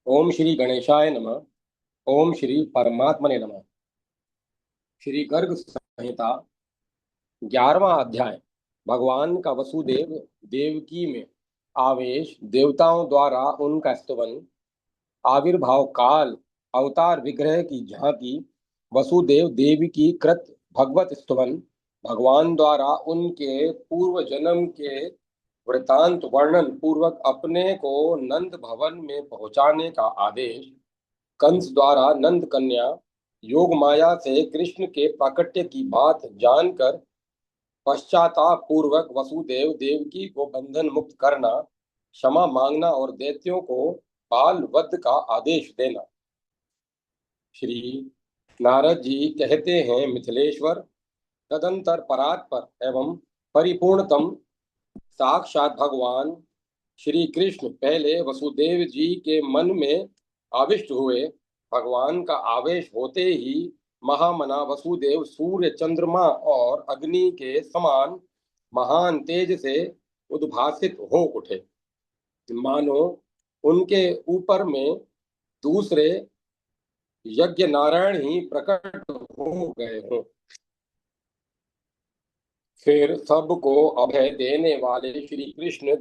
ओम श्री गणेशाय नमः। ओम श्री परमात्मने नमः। श्री गर्ग संहिता 11वां अध्याय। भगवान का वसुदेव देवकी में आवेश, देवताओं द्वारा उनका स्तवन, आविर्भाव काल, अवतार विग्रह की झांकी, वसुदेव देवकी कृत भगवत स्तवन, भगवान द्वारा उनके पूर्व जन्म के वृतांत वर्णन पूर्वक अपने को नंद भवन में पहुंचाने का आदेश, कंस द्वारा नंद कन्या योग माया से कृष्ण के प्राकट्य की बात जानकर पश्चाताप पूर्वक वसुदेव देवकी को बंधन मुक्त करना, क्षमा मांगना और दैत्यों को बाल वध का आदेश देना। श्री नारद जी कहते हैं, मिथिलेश्वर, तदंतर परात्पर एवं परिपूर्णतम साक्षात भगवान श्री कृष्ण पहले वसुदेव जी के मन में आविष्ट हुए। भगवान का आवेश होते ही महामना वसुदेव सूर्य, चंद्रमा और अग्नि के समान महान तेज से उद्भासित हो उठे, मानो उनके ऊपर में दूसरे यज्ञ नारायण ही प्रकट हो गए हों। फिर सबको अभय देने वाले श्री कृष्ण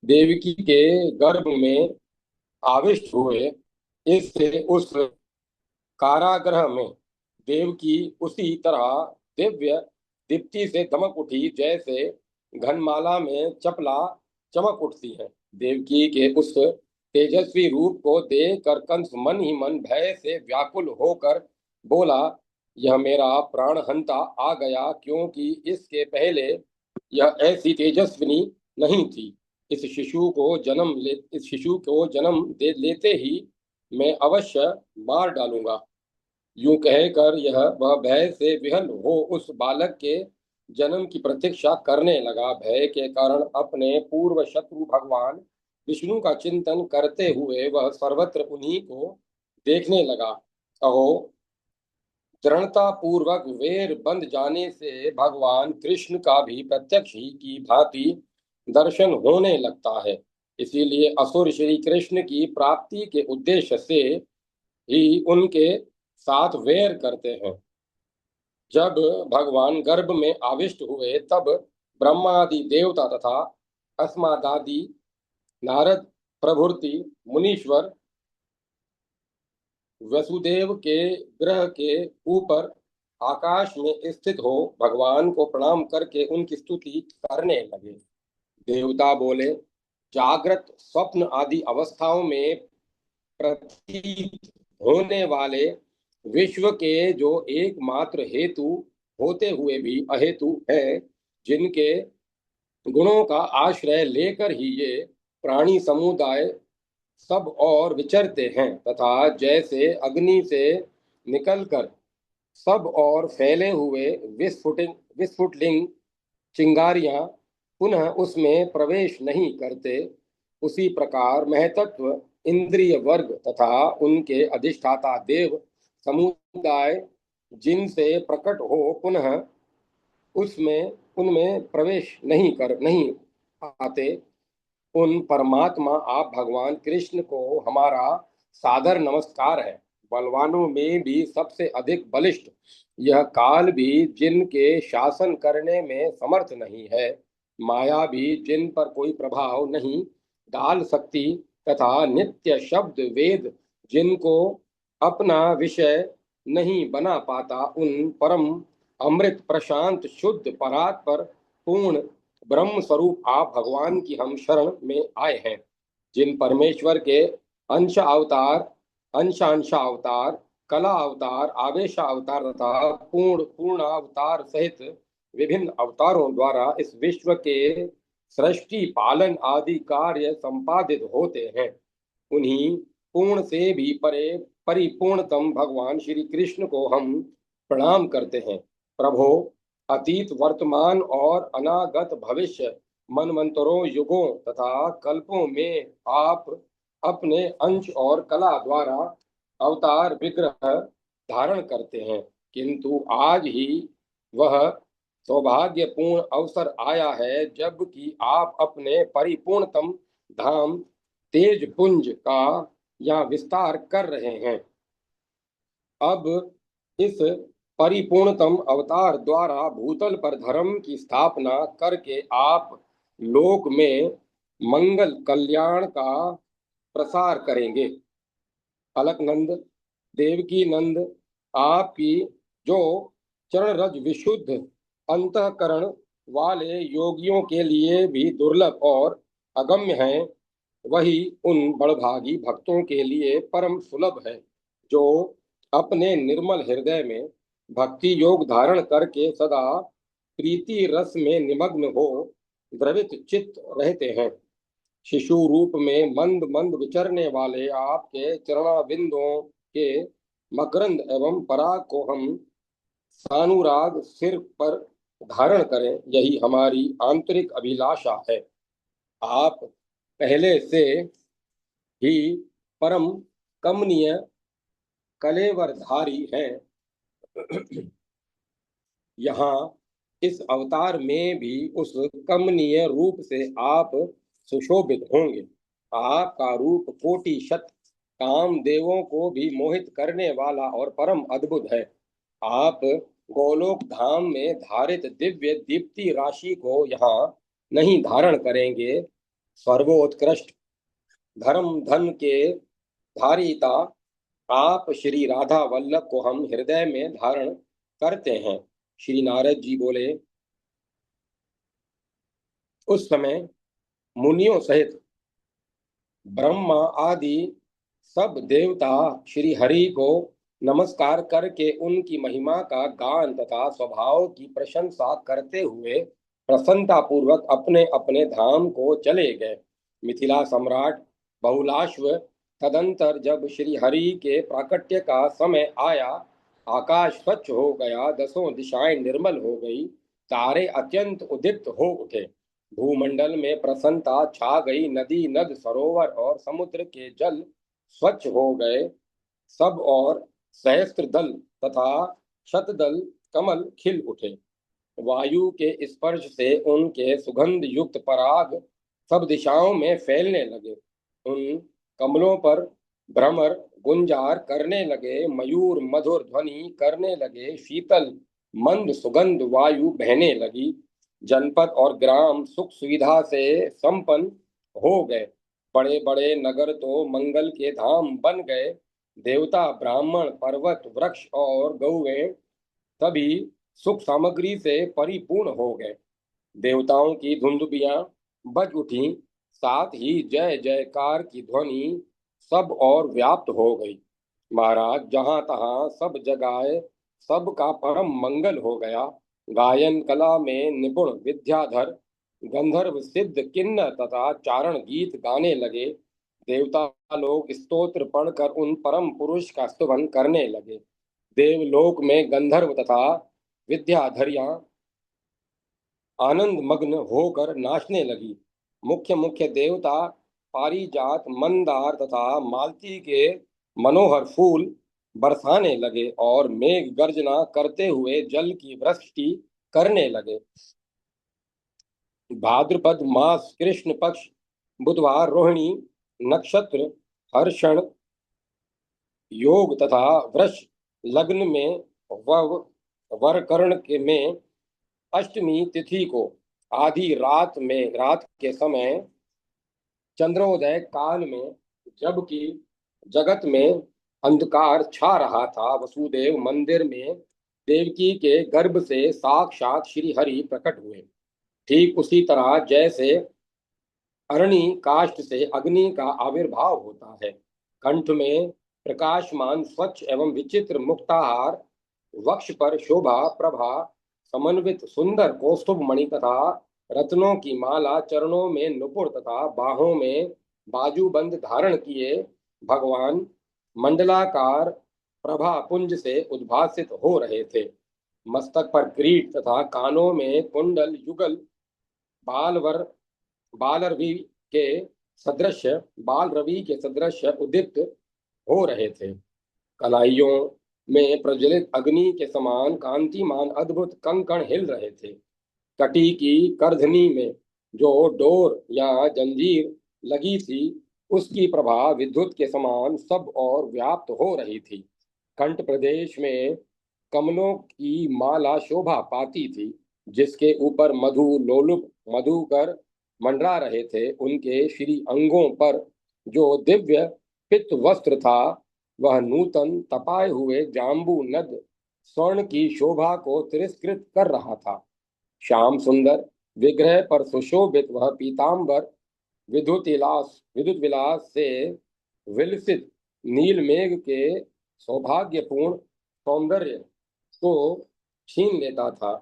देवकी के गर्भ में आविष्ट हुए। इससे उस कारागृह में देवकी उसी तरह दिव्य दीप्ति से दमक उठी जैसे घनमाला में चपला चमक उठती है। देवकी के उस तेजस्वी रूप को देखकर कंस मन ही मन भय से व्याकुल होकर बोला, यह मेरा प्राणहंता आ गया, क्योंकि इसके पहले यह ऐसी तेजस्विनी नहीं थी। इस शिशु को जन्म दे लेते ही मैं अवश्य मार डालूंगा। यूं कहकर वह भय से विहल हो उस बालक के जन्म की प्रतीक्षा करने लगा। भय के कारण अपने पूर्व शत्रु भगवान विष्णु का चिंतन करते हुए वह सर्वत्र उन्हीं को देखने लगा। अहो, दृढ़ता पूर्वक वेर बंध जाने से भगवान कृष्ण का भी प्रत्यक्ष ही की भांति दर्शन होने लगता है। इसीलिए असुर श्री कृष्ण की प्राप्ति के उद्देश्य से ही उनके साथ वैर करते हैं। जब भगवान गर्भ में आविष्ट हुए तब ब्रह्मादि देवता तथा अस्मादादि नारद प्रभृति मुनीश्वर वसुदेव के ग्रह के ऊपर आकाश में स्थित हो भगवान को प्रणाम करके उनकी स्तुति करने लगे। देवता बोले, जागृत स्वप्न आदि अवस्थाओं में प्रतीत होने वाले विश्व के जो एकमात्र हेतु होते हुए भी अहेतु है, जिनके गुणों का आश्रय लेकर ही ये प्राणी समुदाय सब और विचरते हैं, तथा जैसे अग्नि से निकलकर सब और फैले हुए विस्फुटलिंग चिंगारियां पुनः उसमें प्रवेश नहीं करते, उसी प्रकार महतत्व इंद्रिय वर्ग तथा उनके अधिष्ठाता देव समुदाय जिनसे प्रकट हो पुनः उसमें उनमें प्रवेश नहीं आते, उन परमात्मा आप भगवान कृष्ण को हमारा सादर नमस्कार है। बलवानों में भी सबसे अधिक बलिष्ठ, यह काल भी जिनके शासन करने में समर्थ नहीं है, माया भी जिन पर कोई प्रभाव नहीं डाल सकती, तथा नित्य शब्द वेद जिनको अपना विषय नहीं बना पाता, उन परम अमृत प्रशांत शुद्ध परात्पर पूर्ण ब्रह्म स्वरूप आप भगवान की हम शरण में आए हैं। जिन परमेश्वर के अंशांशा अवतार, कला अवतार, आवेशा अवतार तथा पूर्ण अवतार सहित विभिन्न अवतारों द्वारा इस विश्व के सृष्टि पालन आदि कार्य संपादित होते हैं, उन्हीं पूर्ण से भी परे परिपूर्णतम भगवान श्री कृष्ण को हम प्रणाम करते हैं। प्रभो, अतीत वर्तमान और अनागत भविष्य मनमंत्रों युगों तथा कल्पों में आप अपने अंश और कला द्वारा अवतार विग्रह धारण करते हैं, किंतु आज ही वह सौभाग्यपूर्ण अवसर आया है जबकि आप अपने परिपूर्णतम धाम तेज पुंज का यहाँ विस्तार कर रहे हैं। अब इस परिपूर्णतम अवतार द्वारा भूतल पर धर्म की स्थापना करके आप लोक में मंगल कल्याण का प्रसार करेंगे। अलकनंद, देवकी नंद, आपकी जो चरण रज विशुद्ध अंतःकरण वाले योगियों के लिए भी दुर्लभ और अगम्य हैं, वही उन बड़भागी भक्तों के लिए परम सुलभ है, जो अपने निर्मल हृदय में भक्ति योग धारण करके सदा प्रीति रस में निमग्न हो द्रवित चित्त रहते हैं। शिशु रूप में मंद मंद विचरने वाले आपके चरणाबिंदों के मकरंद एवं पराग को हम सानुराग सिर पर धारण करें, यही हमारी आंतरिक अभिलाषा है। आप पहले से ही परम कमनीय कलेवरधारी हैं। यहाँ इस अवतार में भी उस कमनीय रूप से आप सुशोभित होंगे। आपका रूप कोटि शत काम देवों को भी मोहित करने वाला और परम अद्भुत है। आप गोलोक धाम में धारित दिव्य दीप्ति राशि को यहाँ नहीं धारण करेंगे। सर्वोत्कृष्ट धर्म धन के धारिता आप श्री राधा वल्लभ को हम हृदय में धारण करते हैं। श्री नारद जी बोले, उस समय मुनियों सहित ब्रह्मा आदि सब देवता श्री हरि को नमस्कार करके उनकी महिमा का गान तथा स्वभाव की प्रशंसा करते हुए प्रसन्नता पूर्वक अपने अपने धाम को चले गए। मिथिला सम्राट बहुलाश्व तदंतर जब श्री हरि के प्राकट्य का समय आया, आकाश स्वच्छ हो गया, दसों दिशाएं निर्मल हो गई, तारे अत्यंत उद्दीप्त हो उठे, भूमंडल में प्रसन्नता छा गई, नदी नद सरोवर और समुद्र के जल स्वच्छ हो गए, सब और सहस्त्र दल तथा शतदल कमल खिल उठे। वायु के स्पर्श से उनके सुगंध युक्त पराग सब दिशाओं में फैलने लगे। उन कमलों पर भ्रमर गुंजार करने लगे, मयूर मधुर ध्वनि करने लगे, शीतल मंद सुगंध वायु बहने लगी। जनपद और ग्राम सुख सुविधा से संपन्न हो गए। बड़े बड़े नगर तो मंगल के धाम बन गए। देवता ब्राह्मण पर्वत वृक्ष और गौएं सभी सुख सामग्री से परिपूर्ण हो गए। देवताओं की धुंदुबियां बज उठी, साथ ही जय जयकार की ध्वनि सब और व्याप्त हो गई। महाराज, जहां तहां सब जगह सबका परम मंगल हो गया। गायन कला में निपुण विद्याधर गंधर्व सिद्ध किन्नर तथा चारण गीत गाने लगे। देवता लोग स्तोत्र पढ़कर उन परम पुरुष का स्तुवन करने लगे। देवलोक में गंधर्व तथा विद्याधरियां आनंद मग्न होकर नाचने लगी। मुख्य मुख्य देवता पारिजात मंदार तथा मालती के मनोहर फूल बरसाने लगे और मेघ गर्जना करते हुए जल की वृष्टि करने लगे। भाद्रपद मास कृष्ण पक्ष बुधवार रोहिणी नक्षत्र हर्षण योग तथा वृष लग्न में वव वरकर्ण के में अष्टमी तिथि को आधी रात के समय चंद्रोदय काल में, जबकि जगत में अंधकार छा रहा था, वसुदेव मंदिर में देवकी के गर्भ से साक्षात श्री हरि प्रकट हुए। ठीक उसी तरह जैसे अरणि काष्ठ से अग्नि का आविर्भाव होता है। कंठ में प्रकाशमान स्वच्छ एवं विचित्र मुक्ताहार, वक्ष पर शोभा प्रभा समन्वित सुंदर कौस्तुभ मणि तथा रत्नों की माला, चरणों में नुपुर तथा बाहों में बाजूबंद धारण किए भगवान मंडलाकार प्रभा पुंज से उद्भासित हो रहे थे। मस्तक पर किरीट तथा कानों में कुंडल युगल बालवर बालरवि के सदृश बाल रवि के सदृश उद्दीप्त हो रहे थे। कलाइयों में प्रज्वलित अग्नि के समान कांतिमान अद्भुत कंकण हिल रहे थे। कटी की करधनी में जो डोर या जंजीर लगी थी, उसकी प्रभा विद्युत के समान सब और व्याप्त हो रही थी। कंठ प्रदेश में कमलों की माला शोभा पाती थी, जिसके ऊपर मधु लोलुप मधुकर मंडरा रहे थे। उनके श्री अंगों पर जो दिव्य पित्त वस्त्र था, वह नूतन तपाए हुए जाम्बू नद स्वर्ण की शोभा को तिरस्कृत कर रहा था। श्याम सुंदर विग्रह पर सुशोभित वह पीतांबर विद्युत विलास से विलसित नील मेघ के सौभाग्यपूर्ण सौंदर्य को छीन लेता था।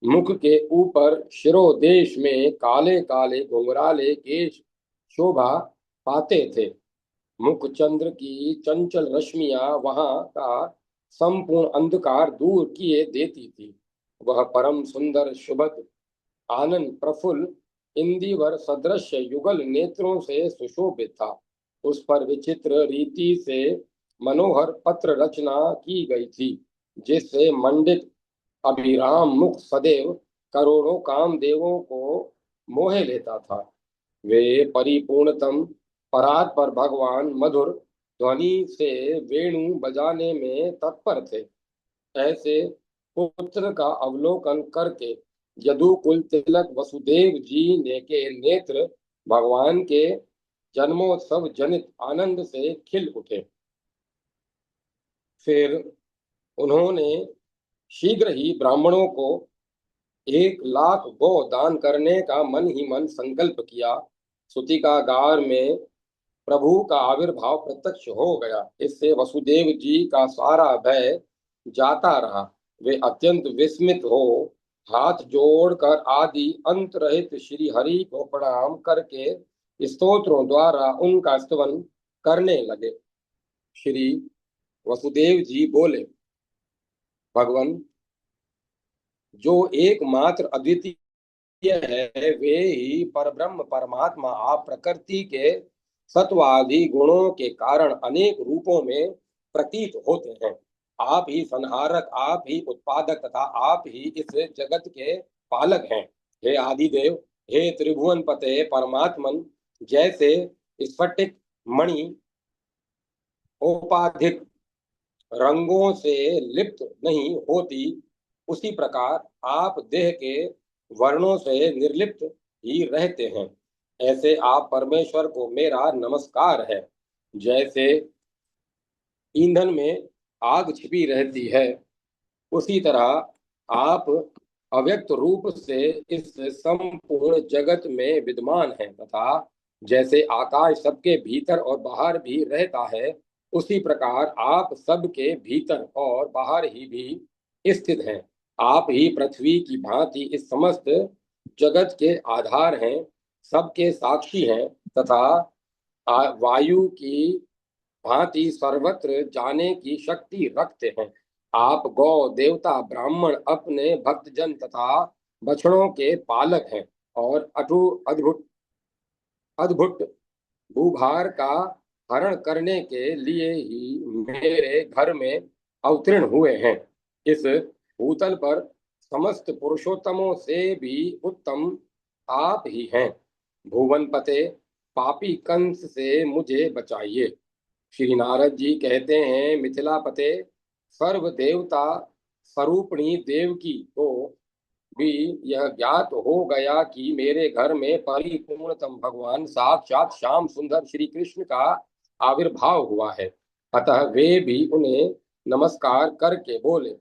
मुख के ऊपर शिरोदेश में काले काले घुंघराले केश शोभा पाते थे। मुख चंद्र की चंचल रश्मियां वहां का संपूर्ण अंधकार दूर किए देती थी। वह परम सुंदर शुभद आनंद प्रफुल्ल इंदिवर सदृश युगल नेत्रों से सुशोभित था। उस पर विचित्र रीति से मनोहर पत्र रचना की गई थी, जिससे मंडित अभिराम मुख सदैव करोड़ों कामदेवों को मोह लेता था। वे परिपूर्णतम परात पर भगवान मधुर ध्वनि से वेणु बजाने में तत्पर थे। ऐसे पुत्र का अवलोकन करके यदुकुल तिलक वसुदेव जी ने के नेत्र भगवान के जन्मोत्सव जनित आनंद से खिल उठे। फिर उन्होंने शीघ्र ही ब्राह्मणों को 1 लाख गो दान करने का मन ही मन संकल्प किया। सूतिकागार में प्रभु का आविर्भाव प्रत्यक्ष हो गया। इससे वसुदेव जी का सारा भय जाता रहा। वे अत्यंत विस्मित हो हाथ जोड़कर आदि अंत रहित श्री हरि को प्रणाम करके स्तोत्रों द्वारा उनका स्तवन करने लगे। श्री वसुदेव जी बोले, भगवान जो एकमात्र अद्वितीय है, वे ही परब्रह्म परमात्मा आप प्रकृति के सत्वादि गुणों के कारण अनेक रूपों में प्रतीत होते हैं। आप ही संहारक, आप ही उत्पादक तथा आप ही इस जगत के पालक हैं। हे आदिदेव, हे त्रिभुवन पते परमात्मन, जैसे स्फटिक मणि औपाधिक रंगों से लिप्त नहीं होती, उसी प्रकार आप देह के वर्णों से निर्लिप्त ही रहते हैं। ऐसे आप परमेश्वर को मेरा नमस्कार है। जैसे ईंधन में आग छिपी रहती है, उसी तरह आप अव्यक्त रूप से इस संपूर्ण जगत में विद्यमान हैं, तथा जैसे आकाश सबके भीतर और बाहर भी रहता है, उसी प्रकार आप सबके भीतर और बाहर ही भी स्थित हैं। आप ही पृथ्वी की भांति इस समस्त जगत के आधार हैं, सबके साक्षी हैं, तथा वायु की भांति सर्वत्र जाने की शक्ति रखते हैं। आप गौ देवता ब्राह्मण अपने भक्तजन तथा बछड़ों के पालक हैं, और अद्भुत अद्भुत भूभार का हरण करने के लिए ही मेरे घर में अवतीर्ण हुए हैं। इस भूतल पर समस्त पुरुषोत्तमों से भी उत्तम आप ही हैं। भुवन पते, पापी कंस से मुझे बचाइए। श्री नारद जी कहते हैं, मिथिला पते, सर्व देवता स्वरूपणी देवकी को भी यह ज्ञात हो गया कि मेरे घर में परिपूर्णतम भगवान साक्षात श्याम सुंदर श्री कृष्ण का आविर्भाव हुआ है। अतः वे भी उन्हें नमस्कार करके बोले।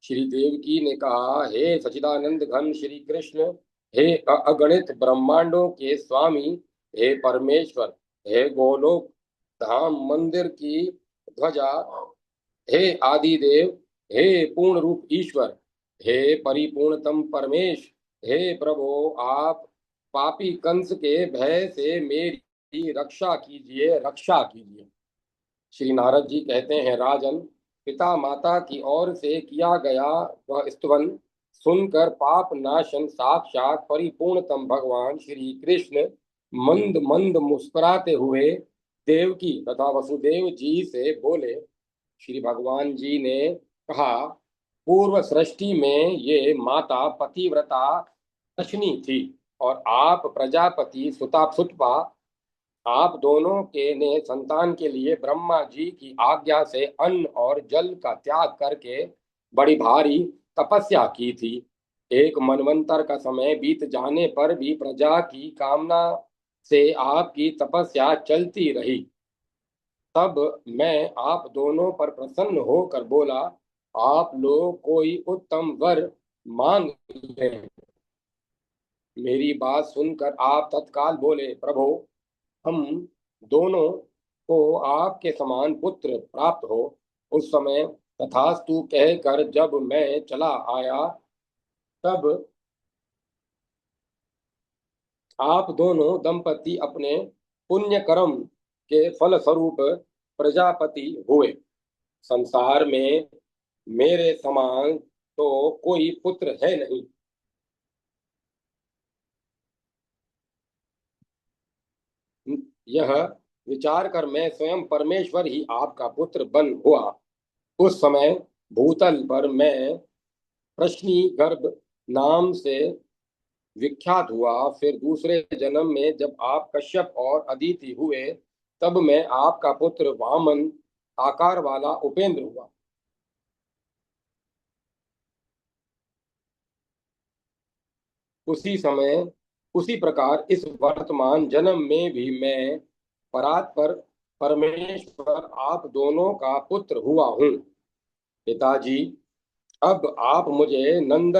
श्री देवकी ने कहा, हे सचिदानंद घन श्री कृष्ण, हे अगणित ब्रह्मांडों के स्वामी, हे परमेश्वर, हे गोलोक धाम मंदिर की ध्वजा, हे आदिदेव, हे पूर्ण रूप ईश्वर, हे परिपूर्णतम परमेश, हे प्रभु, आप पापी कंस के भय से मेरी रक्षा कीजिए, रक्षा कीजिए। श्री नारद जी कहते हैं, राजन, पिता माता की ओर से किया गया वह स्तवन सुनकर पाप नाशन साक्षात परिपूर्णतम भगवान श्री कृष्ण मंद मंद मुस्कुराते हुए देवकी तथा वसुदेव जी से बोले। श्री भगवान जी ने कहा, पूर्व सृष्टि में ये माता पतिव्रता दक्षिणी थी, और आप प्रजापति सुता सुतपा आप दोनों के ने संतान के लिए ब्रह्मा जी की आज्ञा से अन्न और जल का त्याग करके बड़ी भारी तपस्या की थी। एक मनवंतर का समय बीत जाने पर भी प्रजा की कामना से आपकी तपस्या चलती रही। तब मैं आप दोनों पर प्रसन्न होकर बोला, आप लोग कोई उत्तम वर मांग लें। मेरी बात सुनकर आप तत्काल बोले, प्रभु, हम दोनों को आपके समान पुत्र प्राप्त हो। उस समय तथास्तु कहकर जब मैं चला आया, तब आप दोनों दंपति अपने पुण्य कर्म के फल स्वरूप प्रजापति हुए। संसार में मेरे समान तो कोई पुत्र है नहीं। यह विचार कर मैं स्वयं परमेश्वर ही आपका पुत्र बन हुआ। उस समय भूतल पर मैं प्रश्नी गर्भ नाम से विख्यात हुआ। फिर दूसरे जन्म में जब आप कश्यप और अदिति हुए, तब मैं आपका पुत्र वामन आकार वाला उपेंद्र हुआ। उसी समय उसी प्रकार इस वर्तमान जन्म में भी मैं परात्पर परमेश्वर आप दोनों का पुत्र हुआ हूँ। पिताजी, अब आप मुझे नंद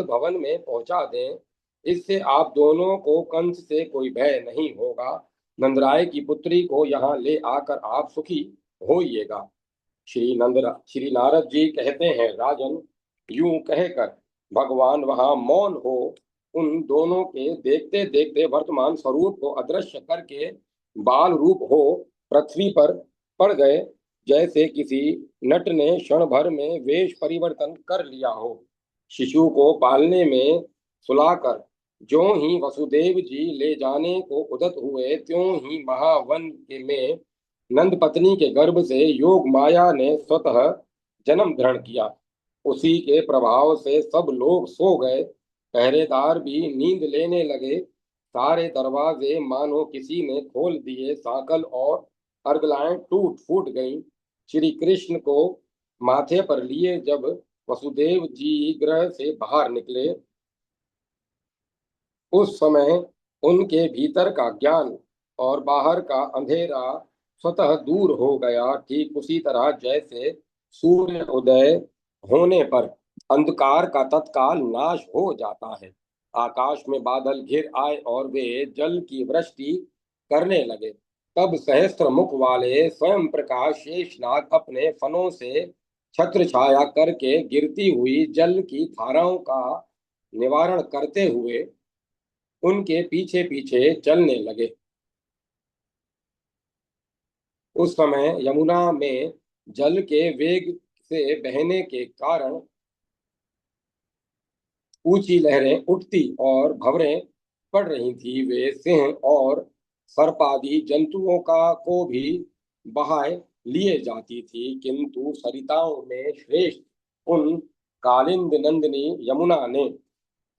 भवन में पहुंचा दें। इससे आप दोनों को कंस से कोई भय नहीं होगा। नंदराय की पुत्री को यहाँ ले आकर आप सुखी होइएगा। श्री नारद जी कहते हैं, राजन, यूं कहकर भगवान वहां मौन हो उन दोनों के देखते देखते वर्तमान स्वरूप को अदृश्य करके बाल रूप हो पृथ्वी पर पड़ गए। जैसे किसी नट ने क्षण भर में वेश परिवर्तन कर लिया हो। शिशु को पालने में सुलाकर ज्यों ही वसुदेव जी ले जाने को उदत हुए, त्यों ही महावन के में नंद पत्नी के गर्भ से योग माया ने स्वतः जन्म ग्रहण किया। उसी के प्रभाव से सब लोग सो गए। पहरेदार भी नींद लेने लगे। सारे दरवाजे मानो किसी ने खोल दिए। साकल और अर्गलाएं टूट फूट गईं। श्री कृष्ण को माथे पर लिए जब वसुदेव जी गृह से बाहर निकले, उस समय उनके भीतर का ज्ञान और बाहर का अंधेरा स्वतः दूर हो गया। ठीक उसी तरह जैसे सूर्य उदय होने पर अंधकार का तत्काल नाश हो जाता है। आकाश में बादल घिर आए और वे जल की वृष्टि करने लगे। तब सहस्त्र मुख वाले स्वयं प्रकाश शेषनाग अपने फनों से छत्र छाया करके गिरती हुई जल की धाराओं का निवारण करते हुए उनके पीछे पीछे चलने लगे। उस समय यमुना में जल के वेग से बहने के कारण ऊंची लहरें उठती और भंवरें पड़ रही थी। वे सिंह और सर्पादि जंतुओं का को भी बहाय लिए जाती थी, किंतु सरिताओं में श्रेष्ठ उन कालिंद नंदिनी यमुना ने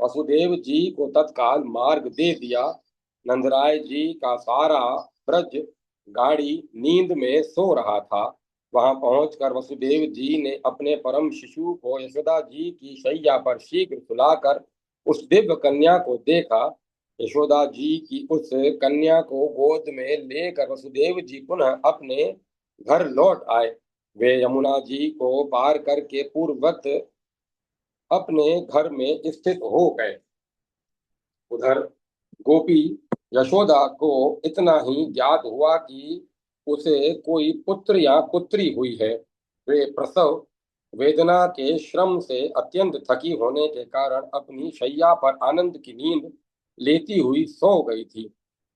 वसुदेव जी को तत्काल मार्ग दे दिया। नंदराय जी का सारा ब्रज गाड़ी नींद में सो रहा था। वहां पहुंचकर वसुदेव जी ने अपने परम शिशु को यशोदा जी की शैया पर शीघ्र सुलाकर उस दिव्य कन्या को देखा। यशोदा जी की उस कन्या को गोद में लेकर वसुदेव जी पुनः अपने घर लौट आए। वे यमुना जी को पार करके पूर्ववत अपने घर में स्थित हो गए। उधर गोपी यशोदा को इतना ही ज्ञात हुआ कि उसे कोई पुत्र या पुत्री हुई है। वे प्रसव वेदना के श्रम से अत्यंत थकी होने के कारण अपनी शैया पर आनंद की नींद लेती हुई सो गई थी।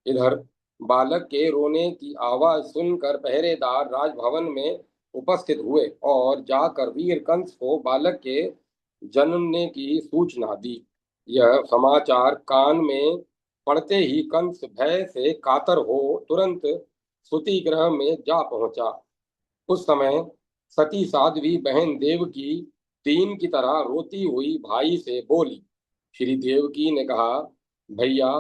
इधर बालक के रोने की आवाज सुनकर पहरेदार राजभवन में उपस्थित हुए और जाकर वीर कंस को बालक के जन्मने की सूचना दी। यह समाचार कान में पड़ते ही कंस भय से कातर हो तुरंत सुति गृह में जा पहुंचा। उस समय सती साध्वी बहन देवकी दीन की तरह रोती हुई भाई से बोली। श्री देवकी ने कहा, भैया,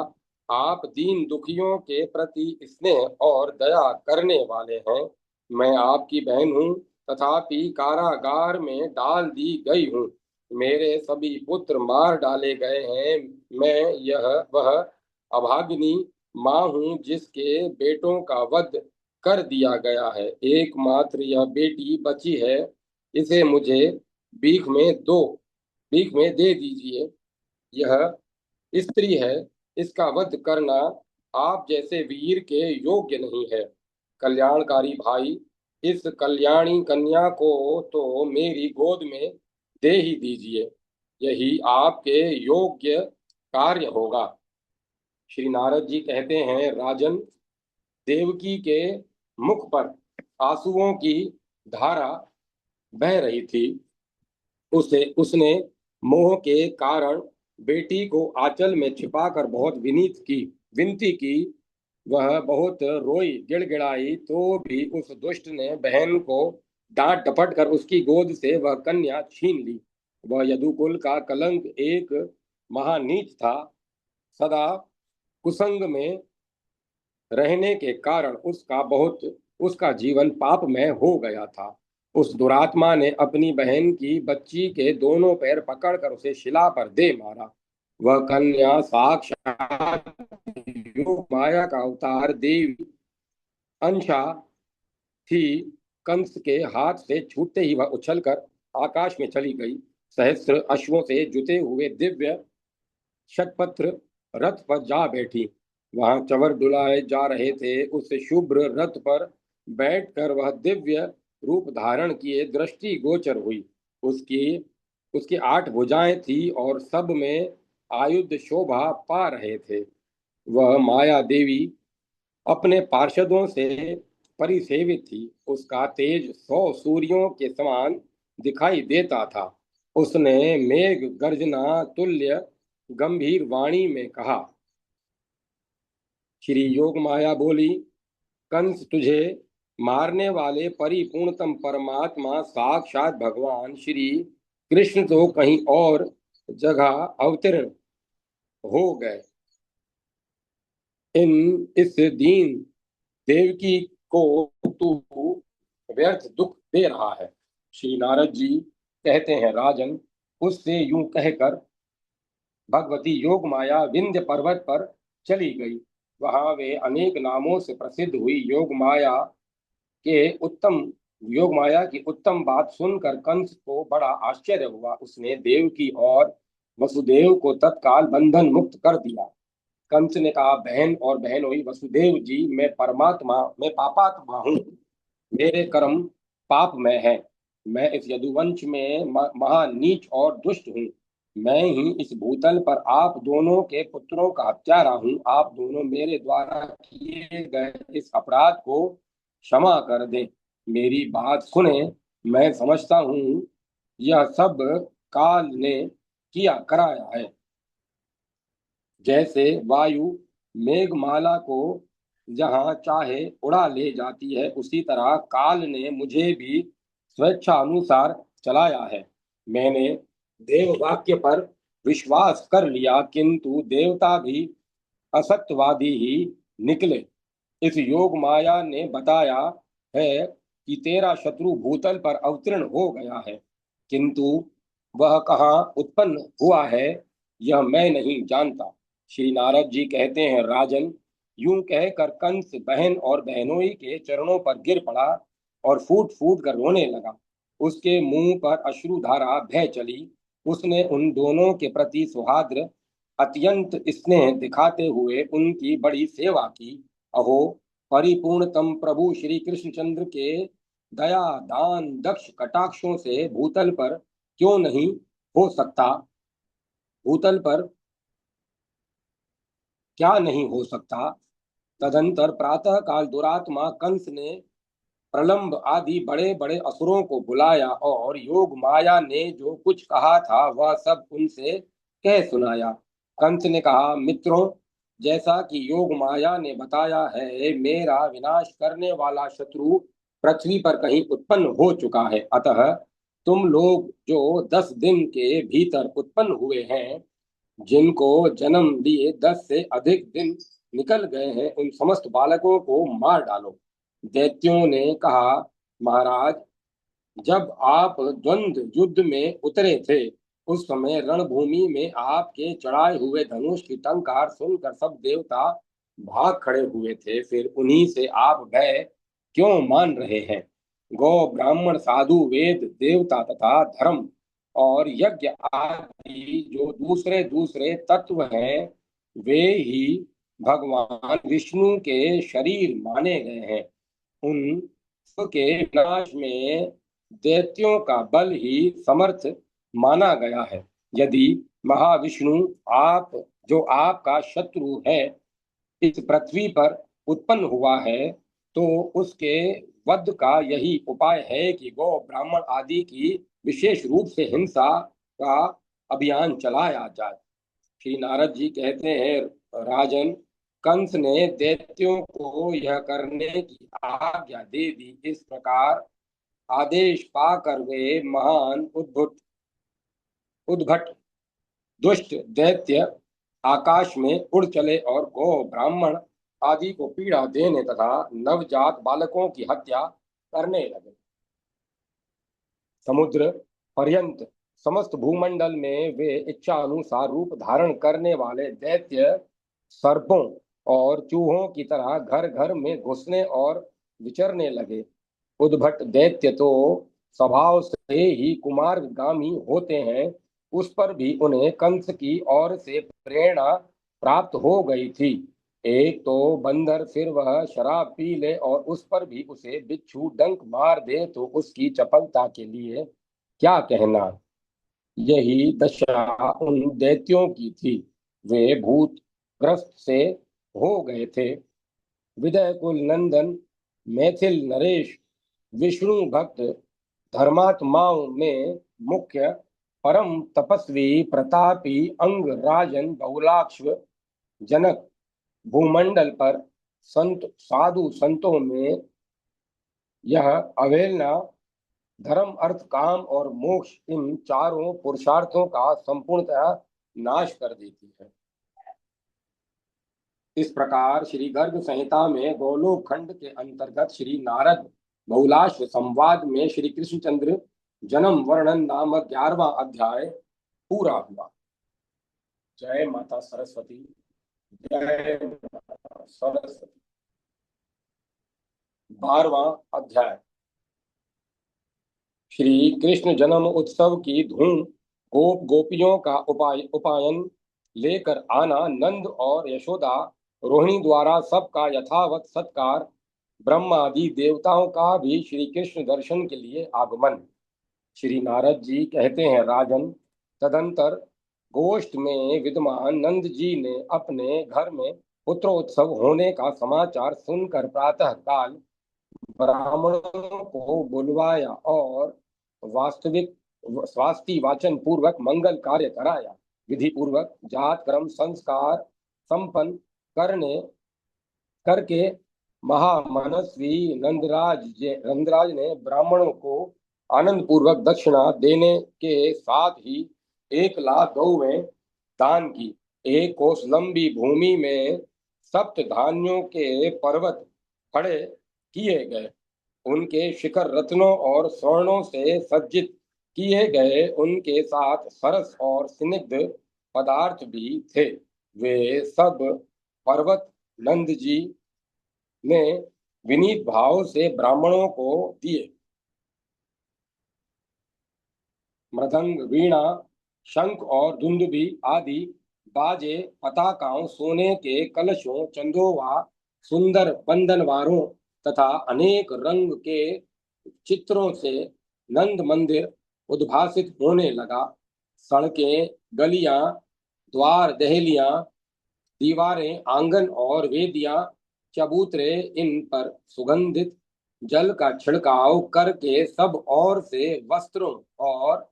आप दीन दुखियों के प्रति स्नेह और दया करने वाले हैं। मैं आपकी बहन हूँ, तथापि कारागार में डाल दी गई हूँ। मेरे सभी पुत्र मार डाले गए हैं। मैं यह वह अभागिनी माँ हूँ जिसके बेटों का वध कर दिया गया है। एकमात्र यह बेटी बची है, इसे मुझे भीख में दो भीख में दे दीजिए। यह स्त्री है, इसका वध करना आप जैसे वीर के योग्य नहीं है। कल्याणकारी भाई, इस कल्याणी कन्या को तो मेरी गोद में दे ही दीजिए। यही आपके योग्य कार्य होगा। श्री नारद जी कहते हैं, राजन, देवकी के मुख पर आंसुओं की धारा बह रही थी। उसे उसने मोह के कारण बेटी को आंचल में छिपाकर बहुत विनती की। वह बहुत रोई गिड़गिड़ाई, तो भी उस दुष्ट ने बहन को डांट डपट कर उसकी गोद से वह कन्या छीन ली। वह यदुकुल का कलंक एक महानीच था। सदा कुसंग में रहने के कारण उसका जीवन पापमय हो गया था। उस दुरात्मा ने अपनी बहन की बच्ची के दोनों पैर पकड़कर उसे शिला पर दे मारा। वह कन्या साक्षात योग माया का अवतार देवी अंशा थी। कंस के हाथ से छूटते ही वह उछलकर आकाश में चली गई। सहस्त्र अश्वों से जुते हुए दिव्य शतपत्र रथ पर जा बैठी। वहां चवर डुलाए जा रहे थे। उस शुभ्र रथ पर बैठकर वह दिव्य रूप धारण किए दृष्टि गोचर हुई। उसकी उसकी 8 भुजाएं थी और सब में आयुध शोभा पा रहे थे। वह माया देवी अपने पार्षदों से परिसेवित थी। उसका तेज 100 सूर्यों के समान दिखाई देता था। उसने मेघ गर्जना तुल्य गंभीर वाणी में कहा। श्री योग माया बोली, कंस, तुझे मारने वाले परिपूर्णतम परमात्मा साक्षात भगवान श्री कृष्ण तो कहीं और जगह अवतीर्ण हो गए। इस दीन देवकी को तू व्यर्थ दुख दे रहा है। श्री नारद जी कहते हैं, राजन, उससे यूं कहकर भगवती योग माया विंध्य पर्वत पर चली गई। वहां वे अनेक नामों से प्रसिद्ध हुई। योग माया की उत्तम बात सुनकर कंस को बड़ा आश्चर्य हुआ। उसने देवकी और वसुदेव को तत्काल बंधन मुक्त कर दिया। कंस ने कहा, बहन और बहनोई वसुदेव जी, मैं पापात्मा हूँ। मेरे कर्म पाप में है। मैं इस यदुवंश में महानीच और दुष्ट हूँ। मैं ही इस भूतल पर आप दोनों के पुत्रों का हत्यारा हूँ। आप दोनों मेरे द्वारा किए गए इस अपराध को क्षमा कर दें। मेरी बात सुने। मैं समझता हूँ यह सब काल ने किया कराया है। जैसे वायु मेघमाला को जहां चाहे उड़ा ले जाती है, उसी तरह काल ने मुझे भी स्वेच्छा अनुसार चलाया है। मैंने देव वाक्य पर विश्वास कर लिया, किंतु देवता भी असत्यवादी ही निकले। इस योग माया ने बताया है कि तेरा शत्रु भूतल पर अवतीर्ण हो गया है, किंतु वह कहाँ उत्पन्न हुआ है यह मैं नहीं जानता। श्री नारद जी कहते हैं, राजन, यूं कहकर कंस बहन और बहनोई के चरणों पर गिर पड़ा और फूट फूट कर रोने लगा। उसके मुंह पर अश्रुधारा बह चली। उसने उन दोनों के प्रति सुहाद्र अत्यंत स्नेह दिखाते हुए उनकी बड़ी सेवा की। अहो, परिपूर्णतम प्रभु श्री कृष्णचंद्र के दया दान दक्ष कटाक्षों से भूतल पर क्यों नहीं हो सकता भूतल पर क्या नहीं हो सकता। तदंतर प्रातः काल दुरात्मा कंस ने प्रलंब आदि बड़े बड़े असुरों को बुलाया और योग माया ने जो कुछ कहा था वह सब उनसे कह सुनाया। कंस ने कहा, मित्रों, जैसा कि योग माया ने बताया है, मेरा विनाश करने वाला शत्रु पृथ्वी पर कहीं उत्पन्न हो चुका है। अतः तुम लोग जो 10 दिन के भीतर उत्पन्न हुए हैं, जिनको जन्म लिए 10 से अधिक दिन निकल गए हैं, उन समस्त बालकों को मार डालो। दैत्यों ने कहा, महाराज, जब आप द्वंद्व युद्ध में उतरे थे, उस समय रणभूमि में आपके चढ़ाए हुए धनुष की टंकार सुनकर सब देवता भाग खड़े हुए थे। फिर उन्हीं से आप भय क्यों मान रहे हैं? गौ, ब्राह्मण, साधु, वेद, देवता तथा धर्म और यज्ञ आदि जो दूसरे दूसरे तत्व हैं, वे ही भगवान विष्णु के शरीर माने गए हैं। उन के विनाश में दैत्यों का बल ही समर्थ माना गया है। यदि महाविष्णु, आप जो आपका शत्रु है, इस पृथ्वी पर उत्पन्न हुआ है, तो उसके वध का यही उपाय है कि गौ, ब्राह्मण आदि की विशेष रूप से हिंसा का अभियान चलाया जाए। श्री नारद जी कहते हैं, राजन, कंस ने दैत्यों को यह करने की आज्ञा दे दी। इस प्रकार आदेश पाकर वे महान उद्भुत उद्भट दुष्ट दैत्य आकाश में उड़ चले और गौ, ब्राह्मण आदि को पीड़ा देने तथा नवजात बालकों की हत्या करने लगे। समुद्र पर्यंत समस्त भूमंडल में वे इच्छा अनुसार रूप धारण करने वाले दैत्य सर्पों और चूहों की तरह घर घर में घुसने और विचरने लगे। उद्भट दैत्य तो स्वभाव से ही कुमारगामी होते हैं, उस पर भी उन्हें कंस की ओर से प्रेरणा प्राप्त हो गई थी। एक तो बंदर, फिर वह शराब पी ले और उस पर भी उसे बिच्छू डंक मार दे तो उसकी चपलता के लिए क्या कहना। यही दशा उन दैत्यों की थी। वे भूत ग्रस्त से हो गए थे। विदय कुल नंदन मैथिल नरेश, विष्णु भक्त धर्मात्माओं में मुख्य, परम तपस्वी, प्रतापी अंग राजन बहुलाक्ष जनक, भूमंडल पर संत साधु संतों में यह अवहेलना धर्म, अर्थ, काम और मोक्ष, इन चारों पुरुषार्थों का संपूर्णतः नाश कर देती है। इस प्रकार श्री गर्ग संहिता में गोलोक खंड के अंतर्गत श्री नारद बहुलाश्व संवाद में श्री कृष्णचंद्र जन्म वर्णन नामक 11वां अध्याय पूरा हुआ। जय माता सरस्वती। जय माता सरस्वती। 12वां अध्याय। श्री कृष्ण जन्म उत्सव की धूम, गोप गोपियों का उपायन लेकर आना, नंद और यशोदा रोहिणी द्वारा सबका यथावत सत्कार, ब्रह्मादि देवताओं का भी श्री कृष्ण दर्शन के लिए आगमन। श्री नारद जी कहते हैं, राजन, तदंतर गोष्ठ में विद्यमान नंद जी ने अपने घर में पुत्रोत्सव होने का समाचार सुनकर प्रातः काल ब्राह्मणों को बुलवाया और वास्तविक स्वास्थि वाचन पूर्वक मंगल कार्य कराया। विधि पूर्वक जात कर्म संस्कार संपन्न करने करके महामनस्वी नंदराज ने ब्राह्मणों को आनंद पूर्वक दक्षिणा देने के साथ ही 1,00,000 गौवें दान की। 1 कोस लंबी भूमि में सप्त धान्यों के पर्वत खड़े किए गए। उनके शिखर रत्नों और स्वर्णों से सज्जित किए गए। उनके साथ सरस और स्निग्ध पदार्थ भी थे। वे सब पर्वत नंद जी ने विनीत भाव से ब्राह्मणों को दिए। मृदंग, वीणा, शंख और दुंदुभी आदि बाजे, पताकाओं, सोने के कलशों, चंदोवा, सुंदर बंधनवारों तथा अनेक रंग के चित्रों से नंद मंदिर उद्भासित होने लगा। सड़कें, गलियां, द्वार, दहलियां, दीवारें, आंगन और वेदियां, चबूतरे, इन पर सुगंधित जल का छिड़काव करके सब ओर से वस्त्रों और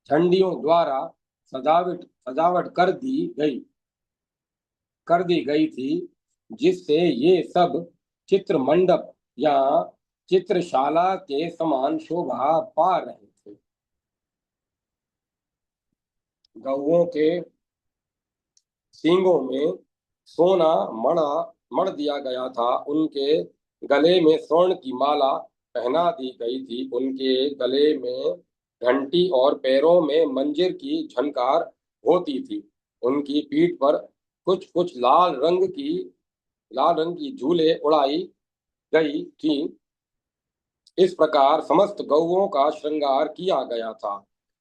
झंडियों द्वारा सजावट सजावट कर दी गई थी, जिससे ये सब चित्र मंडप या चित्रशाला के समान शोभा पा रहे थे। गौओं के सींगों में सोना मणा मढ़ दिया गया था। उनके गले में स्वर्ण की माला पहना दी गई थी। उनके गले में घंटी और पैरों में मंजीर की झनकार होती थी। उनकी पीठ पर कुछ कुछ लाल रंग की झूले उड़ाई गई थी। इस प्रकार समस्त गौओं का श्रृंगार किया गया था।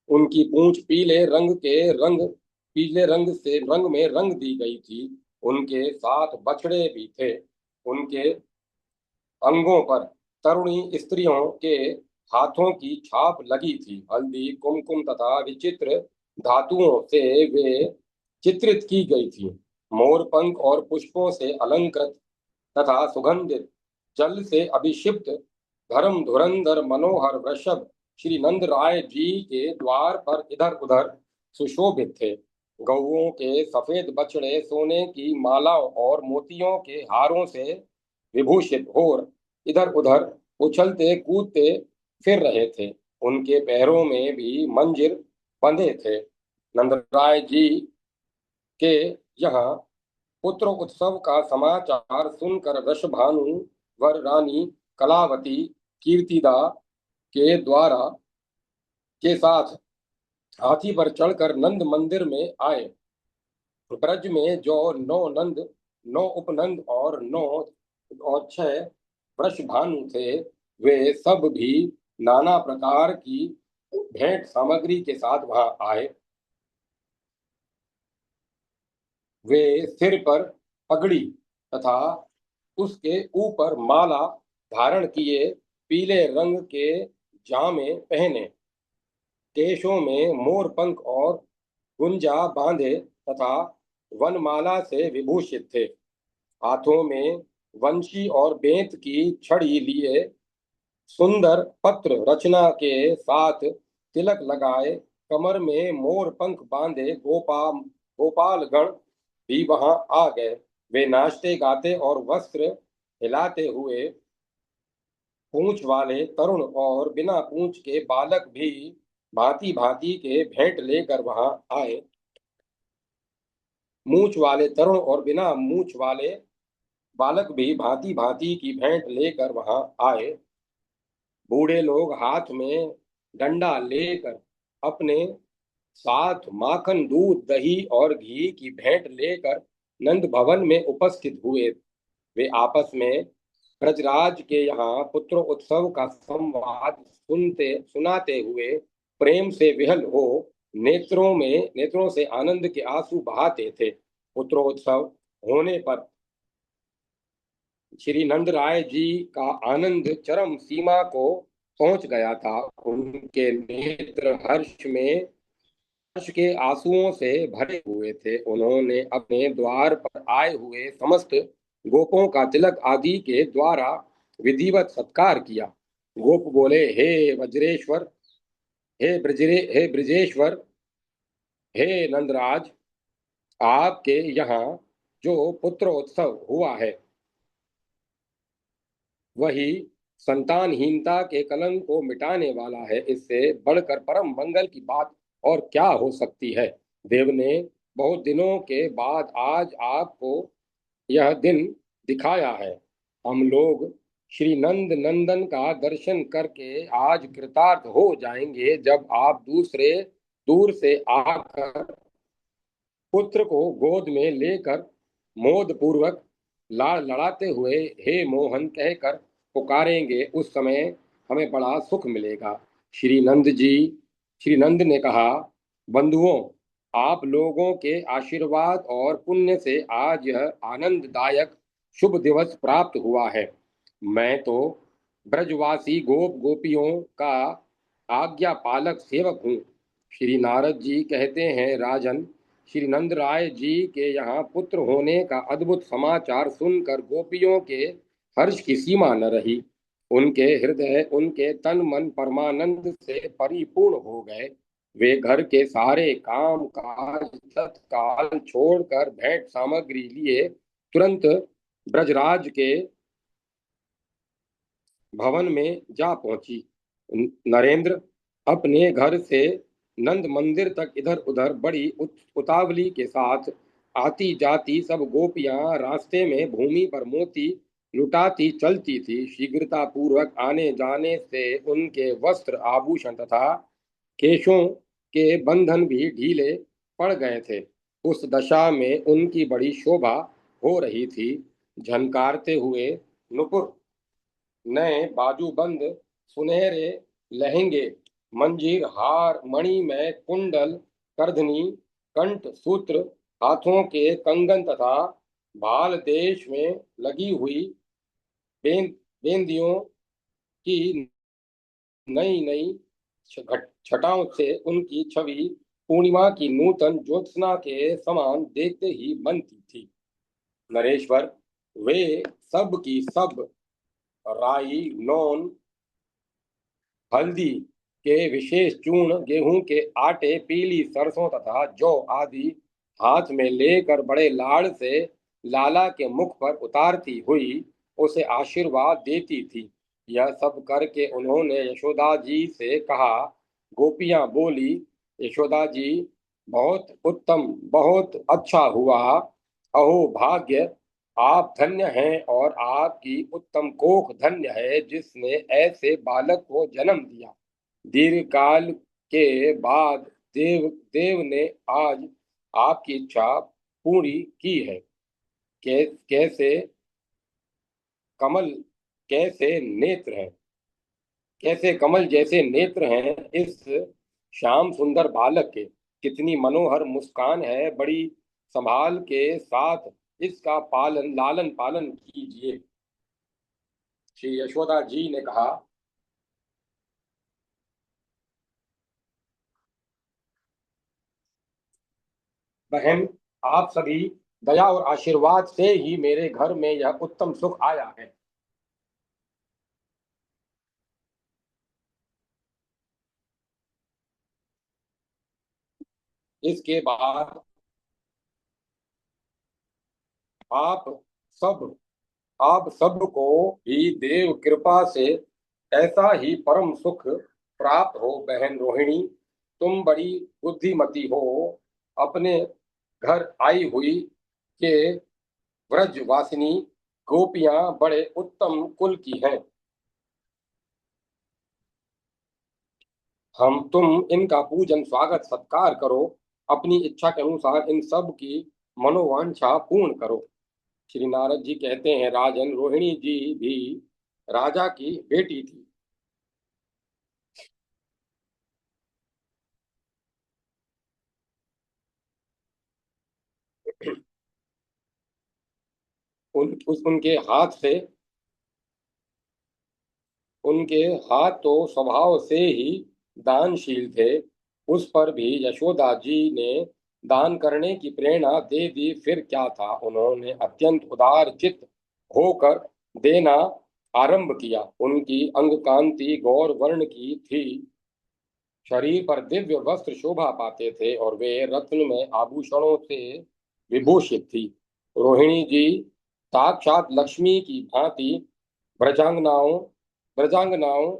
उनकी पूंछ पीले रंग में रंग दी गई थी। उनके 7 बछड़े भी थे। उनके अंगों पर तरुणी स्त्रियों के हाथों की छाप लगी थी। हल्दी कुमकुम तथा विचित्र धातुओं से वे चित्रित की गई थी। मोर पंख और पुष्पों से अलंकृत तथा सुगंधित जल से अभिषिक्त धर्म धुरंधर मनोहर वृषभ श्री नंद राय जी के द्वार पर इधर उधर सुशोभित थे। गौओं के सफेद बछड़े सोने की मालाओं और मोतियों के हारों से विभूषित हो इधर उधर उछलते कूदते फिर रहे थे। उनके पैरों में भी मंजीर बंधे थे। नंदराय जी के यहाँ पुत्र उत्सव का समाचार सुनकर वृषभानु वर रानी कलावती कीर्तिदा के द्वारा के साथ हाथी पर चढ़कर नंद मंदिर में आए। ब्रज में जो 9 नंद, 9 उपनंद और 6 वृषभानु थे, वे सब भी नाना प्रकार की भेंट सामग्री के साथ वहां आए। वे सिर पर पगड़ी तथा उसके ऊपर माला धारण किए, पीले रंग के जामे पहने, केशों में मोर पंख और गुंजा बांधे तथा वनमाला से विभूषित थे। हाथों में वंशी और बेंत की छड़ी लिए, सुंदर पत्र रचना के साथ तिलक लगाए, कमर में मोर पंख बांधे गोपालगण भी वहां आ गए। वे नाचते गाते और वस्त्र हिलाते हुए पूंछ वाले तरुण और बिना पूंछ के बालक भी भांति भांति के भेंट लेकर वहां आए। मूछ वाले तरुण और बिना मूछ वाले बालक भी भांति भांति की भेंट लेकर वहां आए। बूढ़े लोग हाथ में डंडा लेकर अपने साथ माखन दूध दही और घी की भेंट लेकर नंद भवन में उपस्थित हुए। वे आपस में ब्रजराज के यहाँ पुत्र उत्सव का संवाद सुनाते हुए प्रेम से विहल हो नेत्रों से आनंद के आंसू बहाते थे। पुत्रोत्सव होने पर श्री नंद राय जी का आनंद चरम सीमा को पहुंच गया था। उनके नेत्र हर्ष के आंसुओं से भरे हुए थे। उन्होंने अपने द्वार पर आए हुए समस्त गोपों का तिलक आदि के द्वारा विधिवत सत्कार किया। गोप बोले, हे वज्रेश्वर, हे ब्रजेश्वर, हे नंदराज, आपके यहाँ जो पुत्रोत्सव हुआ है वही संतानहीनता के कलंक को मिटाने वाला है। इससे बढ़कर परम मंगल की बात और क्या हो सकती है। देव ने बहुत दिनों के बाद आज आपको यह दिन दिखाया है। हम लोग श्री नंद नंदन का दर्शन करके आज कृतार्थ हो जाएंगे। जब आप दूर से आकर पुत्र को गोद में लेकर मोद पूर्वक लाड़ लड़ाते हुए हे मोहन कहकर पुकारेंगे, उस समय हमें बड़ा सुख मिलेगा। श्री नंद ने कहा, बंधुओं, आप लोगों के आशीर्वाद और पुण्य से आज यह आनंददायक शुभ दिवस प्राप्त हुआ है। मैं तो ब्रजवासी गोप गोपियों का आज्ञा पालक सेवक हूँ। श्री नारद जी कहते हैं, राजन, श्री नंद राय जी के यहाँ पुत्र होने का अद्भुत समाचार सुनकर गोपियों के हर्ष की सीमा न रही। उनके हृदय, उनके तन मन परमानंद से परिपूर्ण हो गए। वे घर के सारे काम काज तत्काल छोड़कर भेंट सामग्री लिए तुरंत ब्रजराज के भवन में जा पहुंची। नरेंद्र अपने घर से नंद मंदिर तक इधर उधर बड़ी उतावली के साथ आती जाती सब गोपियां रास्ते में भूमि पर मोती लुटाती चलती थी। शीघ्रता पूर्वक आने जाने से उनके वस्त्र आभूषण तथा केशों के बंधन भी ढीले पड़ गए थे। उस दशा में उनकी बड़ी शोभा हो रही थी। झनकारते हुए नुपुर, नए बाजूबंद, सुनहरे लहंगे, मंजीर, हार, मणिमय कुंडल, करधनी, कंठ सूत्र, हाथों के कंगन तथा भाल देश में लगी हुई बेंदियों की नई नई छटाओं से उनकी छवि पूर्णिमा की नूतन ज्योत्सना के समान देखते ही बनती थी। नरेश्वर, वे सब की सब राई, लौन, हल्दी के विशेष चूर्ण, गेहूं के आटे, पीली सरसों तथा जौ आदि हाथ में लेकर बड़े लाड़ से लाला के मुख पर उतारती हुई उसे आशीर्वाद देती थी। यह सब करके उन्होंने यशोदा जी से कहा। गोपियां बोली, यशोदा जी, बहुत उत्तम, बहुत अच्छा हुआ। अहो भाग्य, आप धन्य हैं और आपकी उत्तम कोख धन्य है जिसने ऐसे बालक को जन्म दिया। दीर्घ काल के बाद देव देव ने आज आपकी इच्छा पूरी की है। कैसे कमल कैसे नेत्र हैं, कैसे कमल जैसे नेत्र हैं इस श्याम सुंदर बालक के। कितनी मनोहर मुस्कान है, बड़ी संभाल के साथ इसका पालन लालन पालन कीजिए। श्री यशोदा जी ने कहा, बहन, आप सभी दया और आशीर्वाद से ही मेरे घर में यह उत्तम सुख आया है। इसके बाद आप सब आप सबको भी देव कृपा से ऐसा ही परम सुख प्राप्त हो। बहन रोहिणी, तुम बड़ी बुद्धिमती हो। अपने घर आई हुई के व्रजवासिनी गोपियां बड़े उत्तम कुल की हैं। तुम इनका पूजन स्वागत सत्कार करो। अपनी इच्छा के अनुसार इन सब की मनोवांछा पूर्ण करो। श्री नारद जी कहते हैं, राजन, रोहिणी जी भी राजा की बेटी थी। उनके हाथ से उनके हाथ तो स्वभाव से ही दानशील थे। उस पर भी यशोदा जी ने दान करने की प्रेरणा दे दी। फिर क्या था, उन्होंने अत्यंत उदार चित्त होकर देना आरंभ किया। उनकी अंग कांति गौर वर्ण की थी। शरीर पर दिव्य वस्त्र शोभा पाते थे और वे रत्न में आभूषणों से विभूषित थी। रोहिणी जी साक्षात लक्ष्मी की भांति ब्रजांगनाओं ब्रजांगनाओं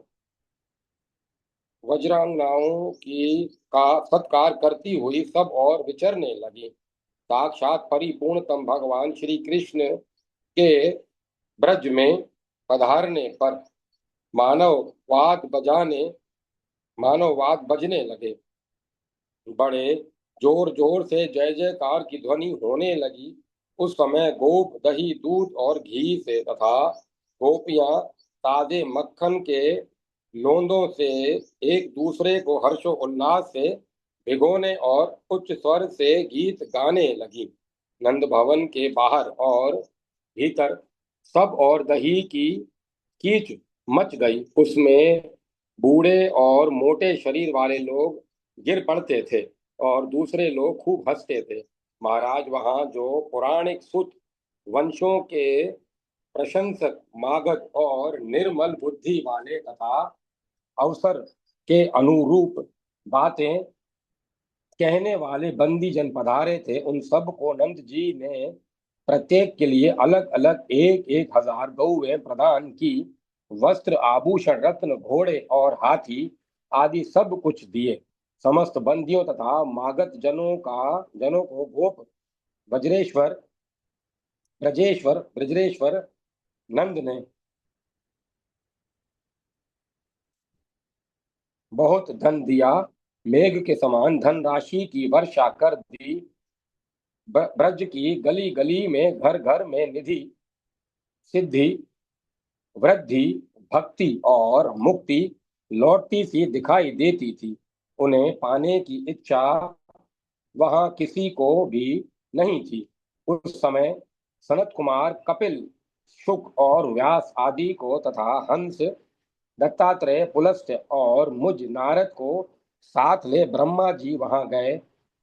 वज्रांगनाओं की का सत्कार करती हुई सब और विचरने लगी। साक्षात परिपूर्णतम भगवान श्री कृष्ण के ब्रज में पधारने पर मानववाद बजाने मानववाद बजने लगे। बड़े जोर जोर से जय जयकार की ध्वनि होने लगी। उस समय गोप दही, दूध और घी से तथा गोपियां ताजे मक्खन के लोंदों से एक दूसरे को हर्षो उल्लास से भिगोने और उच्च स्वर से गीत गाने लगी। नंद भवन के बाहर और भीतर सब और दही की कीच मच गई। उसमें बूढ़े और मोटे शरीर वाले लोग गिर पड़ते थे और दूसरे लोग खूब हंसते थे। महाराज, वहां जो पौराणिक सुत वंशों के प्रशंसक, मागध और निर्मल बुद्धि वाले तथा अवसर के अनुरूप बातें कहने वाले बंदी जन पधारे थे, उन सब को नंद जी ने प्रत्येक के लिए अलग अलग एक एक हजार गौएं प्रदान की। वस्त्र, आभूषण, रत्न, घोड़े और हाथी आदि सब कुछ दिए। समस्त बंदियों तथा मागध जनों को गोप वज्रेश्वर ब्रजेश्वर ब्रजरेश्वर नंद ने बहुत धन दिया, मेघ के समान धनराशि की वर्षा कर दी। ब्रज की गली गली में, घर घर में निधि सिद्धि वृद्धि भक्ति और मुक्ति लौटती सी दिखाई देती थी। उन्हें पाने की इच्छा वहां किसी को भी नहीं थी। उस समय सनत कुमार कपिल, शुक और व्यास आदि को तथा हंस, दत्तात्रेय, पुलस्त्य और मुझ नारद को साथ ले ब्रह्मा जी वहां गए।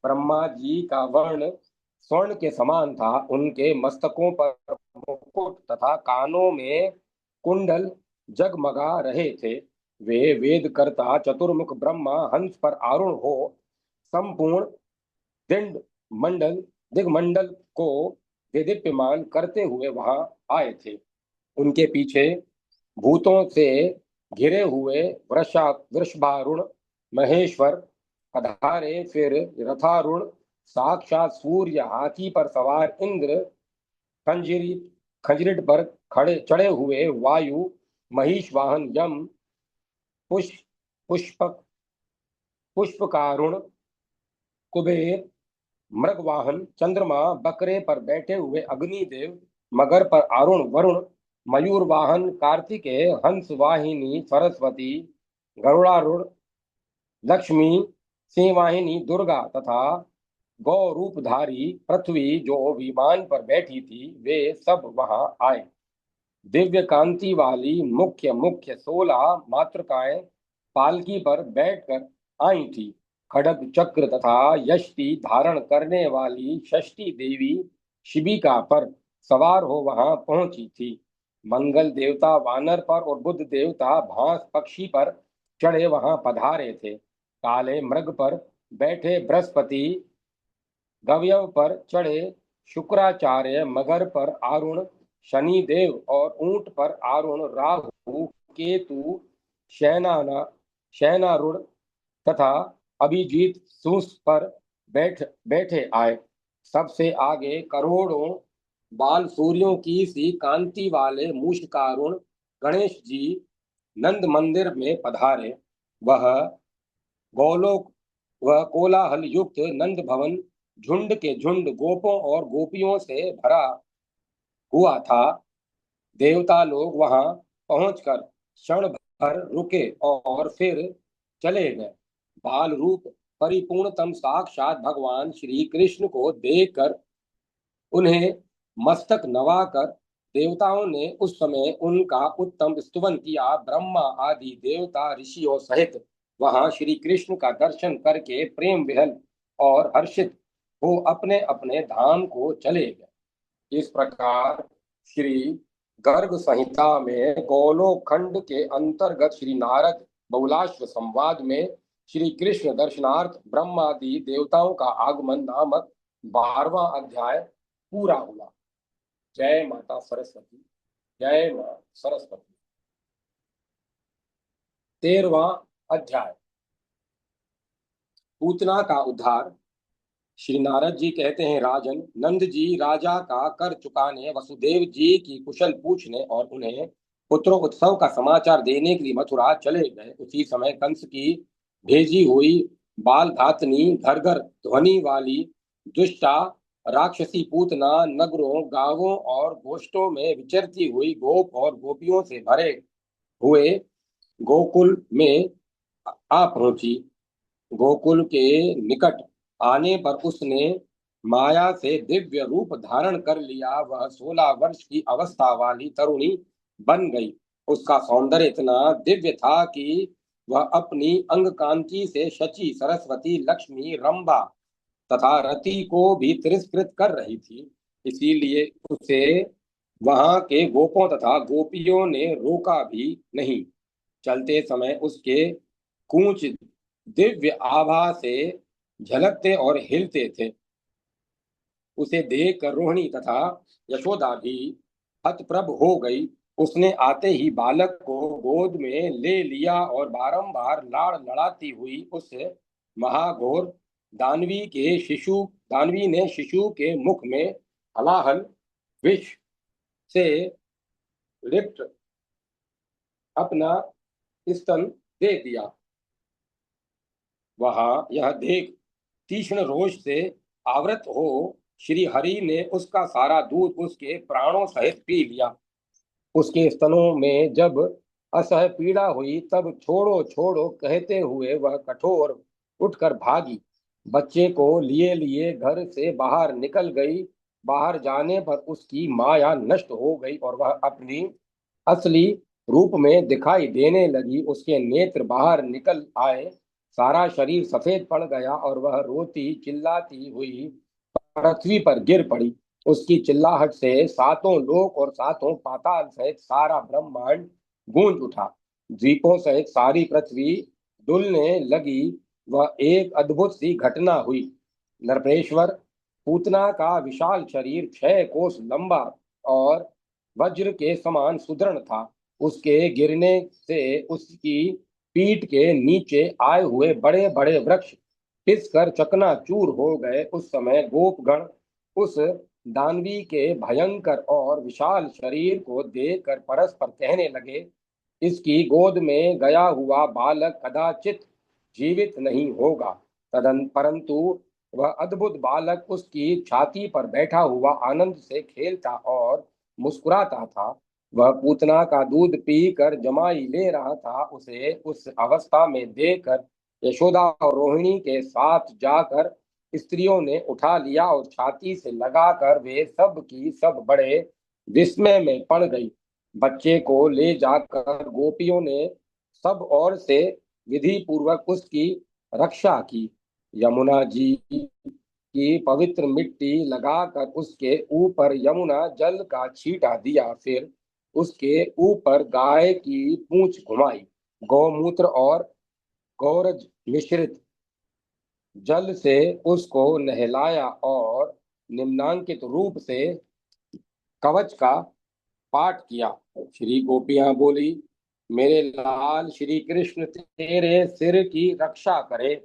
ब्रह्मा जी का वर्ण स्वर्ण के समान था। उनके मस्तकों पर मुकुट तथा कानों में कुंडल जगमगा रहे थे। वे वेद कर्ता चतुर्मुख ब्रह्मा हंस पर आरूढ़ हो संपूर्ण दिंड मंडल दिग्मंडल को देदीप्यमान करते हुए वहां आए थे। उनके पीछे भूतों से घिरे हुए वृषभारूढ़ महेश्वर पधारे। फिर रथारूढ़ साक्षात सूर्य, हाथी पर सवार इंद्र, खंजरी खंजरीट पर खड़े चढ़े हुए वायु, महिष वाहन यम, पुष्प पुष्पक पुष्पकारुण कुबेर, मृगवाहन चंद्रमा, बकरे पर बैठे हुए अग्निदेव, मगर पर अरुण वरुण, मयूर वाहन कार्तिकेय, हंस वाहिनी सरस्वती, गरुड़ारूढ़ लक्ष्मी, सिंह वाहिनी दुर्गा तथा गौ रूपधारी पृथ्वी जो विमान पर बैठी थी, वे सब वहां आए। दिव्य कांति वाली मुख्य मुख्य 16 मातृकाएं पालकी पर बैठकर आई थी। खड्ग चक्र तथा यष्टि धारण करने वाली षष्ठी देवी शिबिका पर सवार हो वहां पहुंची थी। मंगल देवता वानर पर और बुध देवता भांस पक्षी पर चढ़े वहां पधारे थे। काले मृग पर बैठे बृहस्पति, गव्यव पर चढ़े शुक्राचार्य, मगर पर आरुण शनिदेव और ऊंट पर आरुण राहु केतु शयनाना शयनारूढ़ तथा अभिजीत सूस पर बैठे आए। सबसे आगे करोड़ों बाल सूर्यों की सी कांति वाले मूषकारूढ़ गणेश जी नंद मंदिर में पधारे। वह गोलोक वह कोलाहल युक्त नंद भवन झुंड के झुंड गोपों और गोपियों से भरा हुआ था। देवता लोग वहां पहुंचकर क्षण भर रुके और फिर चले गए। बाल रूप परिपूर्णतम साक्षात भगवान श्री कृष्ण को देखकर उन्हें मस्तक नवाकर देवताओं ने उस समय उनका उत्तम स्तुवन किया। ब्रह्मा आदि देवता ऋषियों सहित वहां श्री कृष्ण का दर्शन करके प्रेम विहल और हर्षित हो अपने अपने धाम को चले गए। इस प्रकार श्री गर्ग संहिता में गोलोकखंड के अंतर्गत श्री नारद बहुलाश्व संवाद में श्री कृष्ण दर्शनार्थ ब्रह्मादि देवताओं का आगमन नामक 12वां अध्याय पूरा हुआ। जय माता सरस्वती। जय मां सरस्वती। 13वां अध्याय पूतना का उद्धार। श्री नारद जी कहते हैं, राजन, नंद जी राजा का कर चुकाने, वसुदेव जी की कुशल पूछने और उन्हें पुत्रों उत्सव का समाचार देने के लिए मथुरा चले गए। उसी समय कंस की भेजी हुई बाल घातनी घर घर ध्वनि वाली दुष्टा राक्षसी पूतना नगरों गांवों और गोष्ठों में विचरती हुई गोप और गोपियों से भरे हुए गोकुल में आ पहुंची। गोकुल के निकट आने पर उसने माया से दिव्य रूप धारण कर लिया। वह 16 वर्ष की अवस्था वाली तरुणी बन गई। उसका सौंदर्य इतना दिव्य था कि वह अपनी अंग कांति से शची, सरस्वती, लक्ष्मी, रंभा तथा रति को भी तिरस्कृत कर रही थी। इसीलिए उसे वहां के गोपों तथा गोपियों ने रोका भी नहीं। चलते समय उसके कूच दिव्य आभा से झलकते और हिलते थे। उसे देखकर रोहिणी तथा यशोदा भी हतप्रभ हो गई। उसने आते ही बालक को गोद में ले लिया और बारंबार लाड़ लड़ाती हुई उस महाघोर दानवी के शिशु दानवी ने शिशु के मुख में हलाहल विष से लिप्त अपना स्तन दे दिया। वह यह देख तीक्ष्ण रोष से आवृत हो श्री हरि ने उसका सारा दूध उसके प्राणों सहित पी लिया। उसके स्तनों में जब असह्य पीड़ा हुई तब छोड़ो छोड़ो कहते हुए वह कठोर उठकर भागी। बच्चे को लिए लिए घर से बाहर निकल गई। बाहर जाने पर उसकी माया नष्ट हो गई और वह अपनी असली रूप में दिखाई देने लगी। उसके नेत्र बाहर निकल आए, सारा शरीर सफेद पड़ गया और वह रोती चिल्लाती हुई पृथ्वी पर गिर पड़ी। उसकी चिल्लाहट से सातों लोक और सातों पाताल सहित सारा ब्रह्मांड गूंज उठा। द्वीपों सहित सारी पृथ्वी डुलने लगी। वह एक अद्भुत सी घटना हुई। नरपेश्वर पूतना का विशाल शरीर 6 कोस लंबा और वज्र के समान सुदृढ़ था। उसके गिरने से उसकी पीठ के नीचे आए हुए बड़े बड़े वृक्ष पिसकर चकनाचूर हो गए। उस समय गोपगण उस दानवी के भयंकर और विशाल शरीर को देखकर परस्पर कहने लगे, इसकी गोद में गया हुआ बालक कदाचित जीवित नहीं होगा। तदन परंतु वह अद्भुत बालक उसकी छाती पर बैठा हुआ आनंद से खेलता और मुस्कुराता था। वह पूतना का दूध पीकर जमाई ले रहा था। उसे उस अवस्था में देखकर यशोदा और रोहिणी के साथ जाकर स्त्रियों ने उठा लिया और छाती से लगाकर वे सब की सब बड़े विस्मय में पड़ गई। बच्चे को ले जाकर गोपियों ने सब ओर से विधि पूर्वक उसकी रक्षा की। यमुना जी की पवित्र मिट्टी लगाकर उसके ऊपर यमुना जल का छींटा दिया। फिर उसके ऊपर गाय की पूंछ घुमाई। गौमूत्र और गौरज मिश्रित जल से उसको नहलाया और निम्नांकित रूप से कवच का पाठ किया। श्री गोपियां बोली, मेरे लाल श्री कृष्ण तेरे सिर की रक्षा करे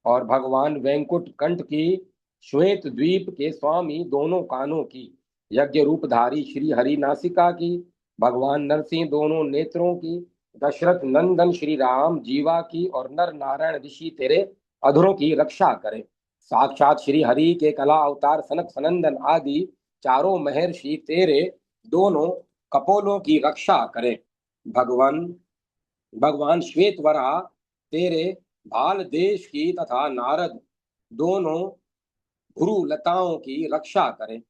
और भगवान वैंकुट कंठ की श्वेत द्वीप के स्वामी दोनों कानों की, यज्ञ रूपधारी श्री हरि नासिका की, भगवान नरसिंह दोनों नेत्रों की, दशरथ नंदन श्री राम जीवा की और नर नारायण ऋषि तेरे अधरों की रक्षा करे। साक्षात श्री हरि के कला अवतार सनक सनंदन आदि चारों महर्षि तेरे दोनों कपोलों की रक्षा करें। भगवान भगवान श्वेत वरा तेरे भाल देश की तथा नारद दोनों भ्रू लताओं की रक्षा करें।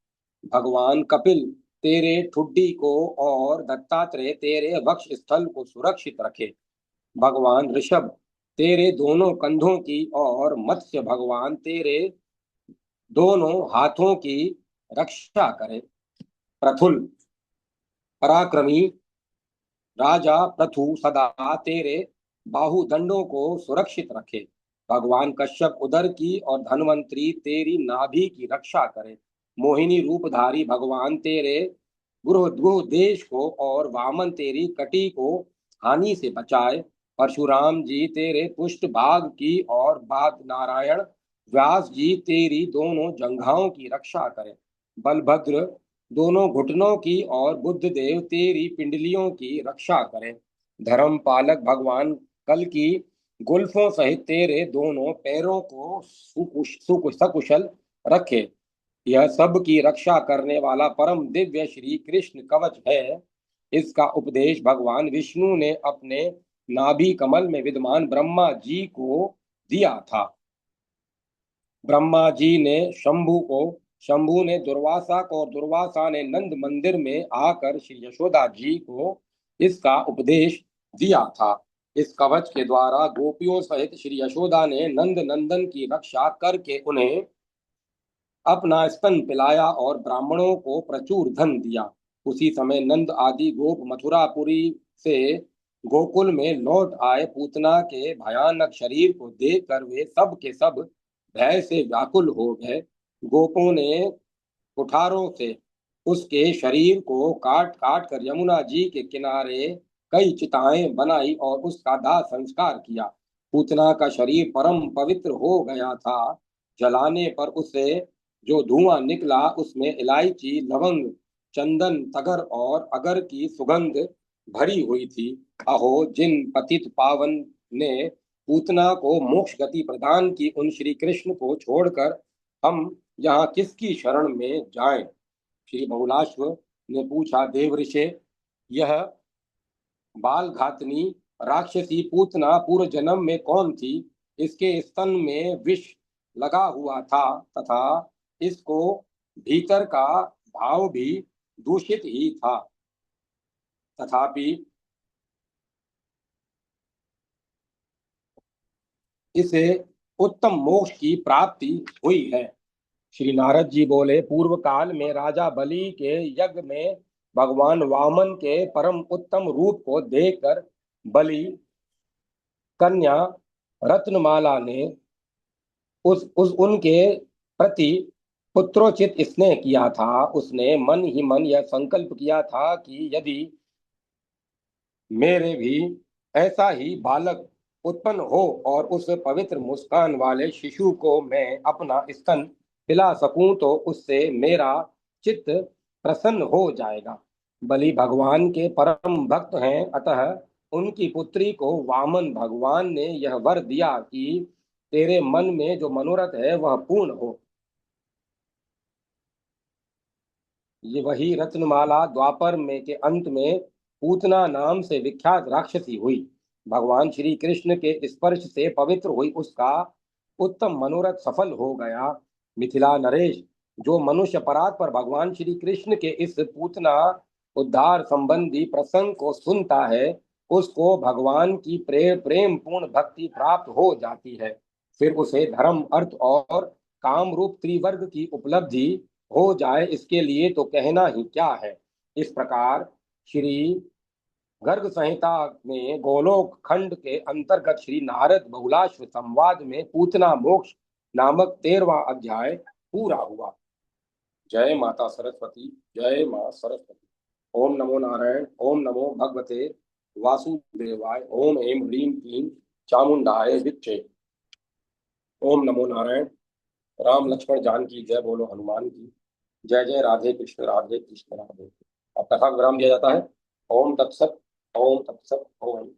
भगवान कपिल तेरे ठुड्डी को और दत्तात्रेय तेरे वक्ष स्थल को सुरक्षित रखे। भगवान ऋषभ तेरे दोनों कंधों की और मत्स्य भगवान तेरे दोनों हाथों की रक्षा करें। प्रफुल्ल पराक्रमी राजा प्रथु सदा तेरे बाहुदंडों को सुरक्षित रखे। भगवान कश्यप उदर की और धन्वंतरी तेरी नाभि की रक्षा करे। मोहिनी रूपधारी भगवान तेरे गुरु देश को और वामन तेरी कटी को हानि से बचाए। परशुराम जी तेरे पुष्ट भाग की और बाद नारायण व्यास जी तेरी दोनों जंघाओं की रक्षा करें। बलभद्र दोनों घुटनों की और बुद्ध देव तेरी पिंडलियों की रक्षा करें। धर्म पालक भगवान कल की गुल्फों सहित तेरे दोनों पैरों को सकुशल रखे। यह सब की रक्षा करने वाला परम दिव्य श्री कृष्ण कवच है। इसका उपदेश भगवान विष्णु ने अपने नाभि कमल में विद्यमान ब्रह्मा जी को दिया था। ब्रह्मा जी ने शंभु ने दुर्वासा को और दुर्वासा ने नंद मंदिर में आकर श्री यशोदा जी को इसका उपदेश दिया था। इस कवच के द्वारा गोपियों सहित श्री यशोदा ने नंद नंदन की रक्षा करके उन्हें अपना स्तन पिलाया और ब्राह्मणों को प्रचुर धन दिया। उसी समय नंद आदि गोप मथुरापुरी से गोकुल में लौट आए। पूतना के भयानक शरीर को देखकर वे सब के सब भय से व्याकुल हो गए। गोपों ने कुठारों से उसके शरीर को काट काट कर यमुना जी के किनारे कई चिताएं बनाई और उसका दाह संस्कार किया। पूतना का शरीर परम पवित्र हो गया था। जलाने पर उससे जो धुआं निकला उसमें इलायची, लवंग, चंदन, तगर और अगर की सुगंध भरी हुई थी। अहो, जिन पतित पावन ने पूतना को मोक्ष गति प्रदान की, उन श्री कृष्ण को छोड़कर हम यहाँ किसकी शरण में जाएं? श्री बहुलाश्व ने पूछा, देवऋषि, यह बाल घातनी राक्षसी पूतना पूर्व जन्म में कौन थी? इसके स्तन में विष लगा हुआ था तथा इसको भीतर का भाव भी दूषित ही था। तथापि इसे उत्तम मोक्ष की प्राप्ति हुई है। श्री नारद जी बोले, पूर्व काल में राजा बलि के यज्ञ में भगवान वामन के परम उत्तम रूप को देखकर बलि कन्या रत्नमाला ने उस उनके प्रति पुत्रोचित स्नेह किया था। उसने मन ही मन यह संकल्प किया था कि यदि मेरे भी ऐसा ही बालक उत्पन्न हो और उस पवित्र मुस्कान वाले शिशु को मैं अपना स्तन पिला सकूं तो उससे मेरा चित्त प्रसन्न हो जाएगा। बलि भगवान के परम भक्त हैं, अतः उनकी पुत्री को वामन भगवान ने यह वर दिया कि तेरे मन में जो मनोरथ है वह पूर्ण हो। ये वही रत्नमाला द्वापर में के अंत में पूतना नाम से विख्यात राक्षसी हुई। भगवान श्री कृष्ण के स्पर्श से पवित्र हुई, उसका उत्तम मनोरथ सफल हो गया। मिथिला नरेश, जो मनुष्य अपराध पर भगवान श्री कृष्ण के इस पूतना उद्धार संबंधी प्रसंग को सुनता है, उसको भगवान की प्रेम पूर्ण भक्ति प्राप्त हो जाती है। फिर उसे धर्म, अर्थ और काम रूप त्रिवर्ग की उपलब्धि हो जाए, इसके लिए तो कहना ही क्या है। इस प्रकार श्री गर्ग संहिता में गोलोक खंड के अंतर्गत श्री नारद बहुलाश्व संवाद में पूतना मोक्ष नामक 13वां अध्याय पूरा हुआ। जय माता सरस्वती, जय मां सरस्वती। ओम नमो नारायण, ओम नमो भगवते वासुदेवाय, ओम ऐं ह्रीं क्लीं चामुंडाय विच्चे। ओम नमो नारायण। राम लक्ष्मण जानकी जय बोलो हनुमान की। जय जय राधे कृष्ण राधे कृष्ण राधे। अब कथा को विराम दिया जाता है। ओम तत्सत, ओम तत्सत, ओम।